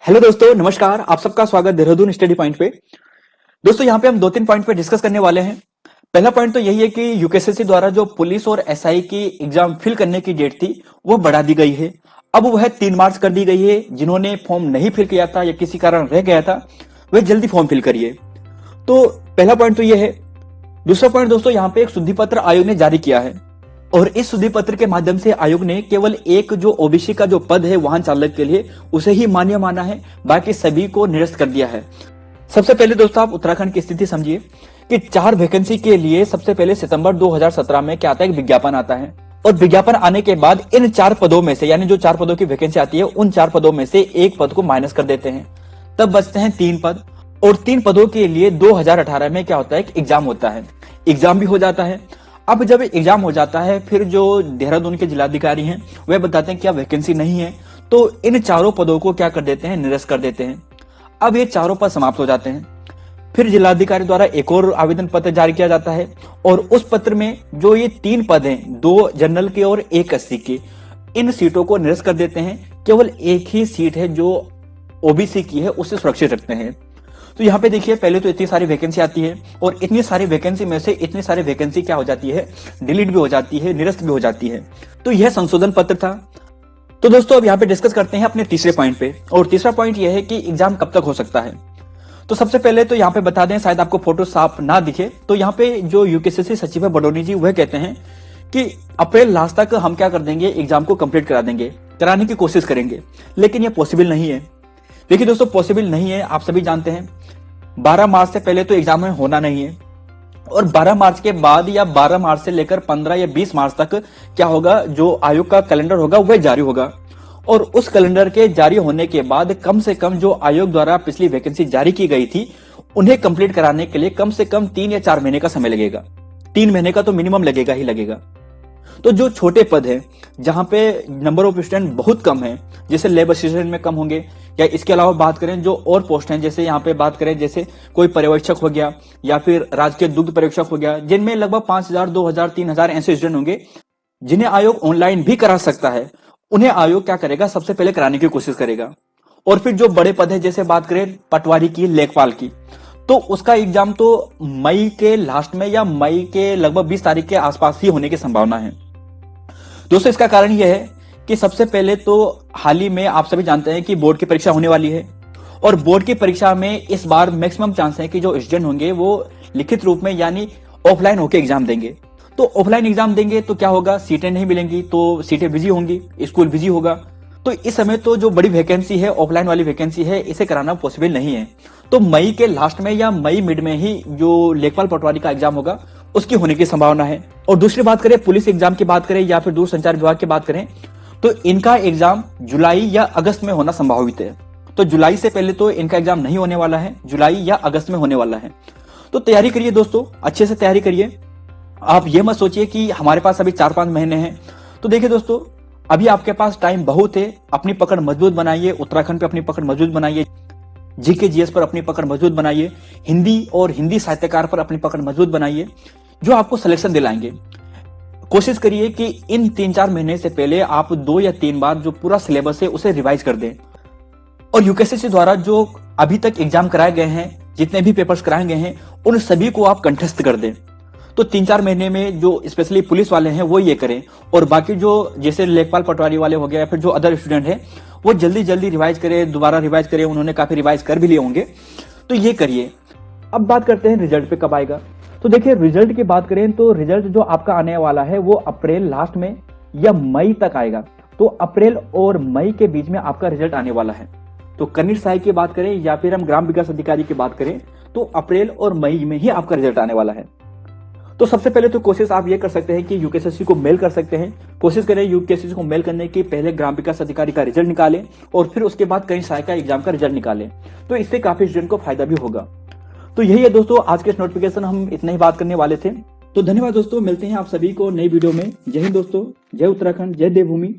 Hello दोस्तों, नमस्कार। आप सबका स्वागत देहरादून स्टडी पॉइंट पे। दोस्तों, यहाँ पे हम दो तीन पॉइंट पे डिस्कस करने वाले हैं। पहला पॉइंट तो यही है कि यूकेएसएससी द्वारा जो पुलिस और एसआई की एग्जाम फिल करने की डेट थी वो बढ़ा दी गई है। अब वह 3 मार्च कर दी गई है। जिन्होंने फॉर्म नहीं फिल किया था या किसी कारण रह गया था वह जल्दी फॉर्म फिल करिए। तो पहला पॉइंट तो यह है। दूसरा पॉइंट दोस्तों, यहाँ पे एक शुद्धि पत्र आयोग ने जारी किया है और इस शुद्धि पत्र के माध्यम से आयोग ने केवल एक जो ओबीसी का जो पद है वाहन चालक के लिए उसे ही मान्य माना है, बाकी सभी को निरस्त कर दिया है। सबसे पहले दोस्तों आप उत्तराखंड की स्थिति समझिए कि 4 वैकेंसी के लिए सबसे पहले सितंबर 2017 में क्या आता है, एक विज्ञापन आता है और विज्ञापन आने के बाद इन 4 पदों में से, यानी जो 4 पदों की वैकेंसी आती है उन 4 पदों में से एक पद को माइनस कर देते हैं। तब बचते हैं 3 पद और 3 पदों के लिए 2018 में क्या होता है, एक एग्जाम होता है। एग्जाम भी हो जाता है। अब जब एग्जाम हो जाता है फिर जो देहरादून के जिलाधिकारी हैं वह बताते हैं कि अब वैकेंसी नहीं है, तो इन चारों पदों को क्या कर देते हैं, निरस्त कर देते हैं। अब ये चारों पद समाप्त हो जाते हैं। फिर जिलाधिकारी द्वारा एक और आवेदन पत्र जारी किया जाता है और उस पत्र में जो ये 3 पद हैं, 2 जनरल के और 1 एससी के, इन सीटों को निरस्त कर देते हैं। केवल एक ही सीट है जो ओबीसी की है उसे सुरक्षित रखते हैं। तो यहाँ पे देखिए, पहले तो इतनी सारी वैकेंसी आती है और इतनी सारी वैकेंसी में से इतनी सारी वैकेंसी क्या हो जाती है, डिलीट भी हो जाती है, निरस्त भी हो जाती है। तो यह संशोधन पत्र था। तो दोस्तों अब यहाँ पे डिस्कस करते हैं अपने तीसरे पॉइंट पे, और तीसरा पॉइंट यह है कि एग्जाम कब तक हो सकता है। तो सबसे पहले तो यहाँ पे बता दें, शायद आपको फोटो साफ ना दिखे, तो यहाँ पे जो यूकेएसएससी सचिव है बडोनी जी वह कहते हैं कि अप्रैल लास्ट तक हम क्या कर देंगे, एग्जाम को कंप्लीट करा देंगे, कराने की कोशिश करेंगे। लेकिन यह पॉसिबल नहीं है। देखिए दोस्तों, पॉसिबल नहीं है, आप सभी जानते हैं 12 मार्च से पहले तो एग्जाम में होना नहीं है और 12 मार्च के बाद या 12 मार्च से लेकर 15 या 20 मार्च तक क्या होगा, जो आयोग का कैलेंडर होगा वह जारी होगा और उस कैलेंडर के जारी होने के बाद कम से कम जो आयोग द्वारा पिछली वैकेंसी जारी की गई थी उन्हें कंप्लीट कराने के लिए कम से कम 3 या 4 महीने का समय लगेगा। 3 महीने का तो मिनिमम लगेगा ही लगेगा। तो जो छोटे पद हैं जहां पे नंबर ऑफ स्टूडेंट बहुत कम है, जैसे लेबर असिस्टेंट में कम होंगे, या इसके अलावा बात करें जो और पोस्ट हैं, जैसे यहाँ पे बात करें जैसे कोई पर्यवेक्षक हो गया या फिर राजकीय दुग्ध पर्यवेक्षक हो गया, जिनमें लगभग 5000, 2000, 3000 ऐसे स्टूडेंट होंगे जिन्हें आयोग ऑनलाइन भी करा सकता है। उन्हें आयोग क्या करेगा, सबसे पहले कराने की कोशिश करेगा। और फिर जो बड़े पद है, जैसे बात करें पटवारी की, लेखपाल की, तो उसका एग्जाम तो मई के लास्ट में या मई के लगभग 20 तारीख के आसपास ही होने की संभावना है। दोस्तों इसका कारण यह है कि सबसे पहले तो हाल ही में आप सभी जानते हैं कि बोर्ड की परीक्षा होने वाली है और बोर्ड की परीक्षा में इस बार मैक्सिमम चांस है कि जो स्टूडेंट होंगे वो लिखित रूप में यानी ऑफलाइन होकर एग्जाम देंगे। तो ऑफलाइन एग्जाम देंगे तो क्या होगा, सीटें नहीं मिलेंगी, तो सीटें बिजी होंगी, स्कूल बिजी होगा। तो इस समय तो जो बड़ी वैकेंसी है, ऑफलाइन वाली वैकेंसी है, इसे कराना पॉसिबल नहीं है। तो मई के लास्ट में या मई मिड में ही जो लेखपाल पटवारी का एग्जाम होगा उसकी होने की संभावना है। और दूसरी बात करें पुलिस एग्जाम की बात करें या फिर दूरसंचार विभाग की बात करें, तो इनका एग्जाम जुलाई या अगस्त में होना संभावित है। तो जुलाई से पहले तो इनका एग्जाम नहीं होने वाला है, जुलाई या अगस्त में होने वाला है। तो तैयारी करिए दोस्तों, अच्छे से तैयारी करिए। आप ये मत सोचिए कि हमारे पास अभी 4-5 महीने हैं। तो देखिए दोस्तों, अभी आपके पास टाइम बहुत है। अपनी पकड़ मजबूत बनाइए, उत्तराखंड पे अपनी पकड़ मजबूत बनाइए, जीके जीएस पर अपनी पकड़ मजबूत बनाइए, हिंदी और हिंदी साहित्यकार पर अपनी पकड़ मजबूत बनाइए, जो आपको सिलेक्शन दिलाएंगे। कोशिश करिए कि इन 3-4 महीने से पहले आप 2 या 3 बार जो पूरा सिलेबस है उसे रिवाइज कर दें। और यूकेएसएससी द्वारा जो अभी तक एग्जाम कराए गए हैं, जितने भी पेपर्स कराए गए हैं, उन सभी को आप कंठस्थ कर दें। तो 3-4 महीने में जो स्पेशली पुलिस वाले हैं वो ये करें, और बाकी जो जैसे लेखपाल पटवारी वाले हो गए या फिर जो अदर स्टूडेंट हैं वो जल्दी जल्दी रिवाइज करें, दोबारा रिवाइज करें। उन्होंने काफी रिवाइज कर भी लिए होंगे, तो ये करिए। अब बात करते हैं रिजल्ट पे कब आएगा। तो देखिए, रिजल्ट की बात करें तो रिजल्ट जो आपका आने वाला है वो अप्रैल लास्ट में या मई तक आएगा। तो अप्रैल और मई के बीच में आपका रिजल्ट आने वाला है। तो कनिष्ठ सहायक की बात करें या फिर हम ग्राम विकास अधिकारी की बात करें तो अप्रैल और मई में ही आपका रिजल्ट आने वाला है। तो सबसे पहले तो कोशिश आप ये कर सकते हैं कि यूकेएसएससी को मेल कर सकते हैं। कोशिश करें यूकेएसएससी को मेल करने की पहले ग्राम विकास अधिकारी का रिजल्ट निकालें और फिर उसके बाद कनिष्ठ सहायक का एग्जाम का रिजल्ट निकालें। तो इससे काफी स्टूडेंट को फायदा भी होगा। तो यही है दोस्तों आज के इस नोटिफिकेशन, हम इतना ही बात करने वाले थे। तो धन्यवाद दोस्तों, मिलते हैं आप सभी को नई वीडियो में। जय हिंद दोस्तों, जय उत्तराखंड, जय देवभूमि।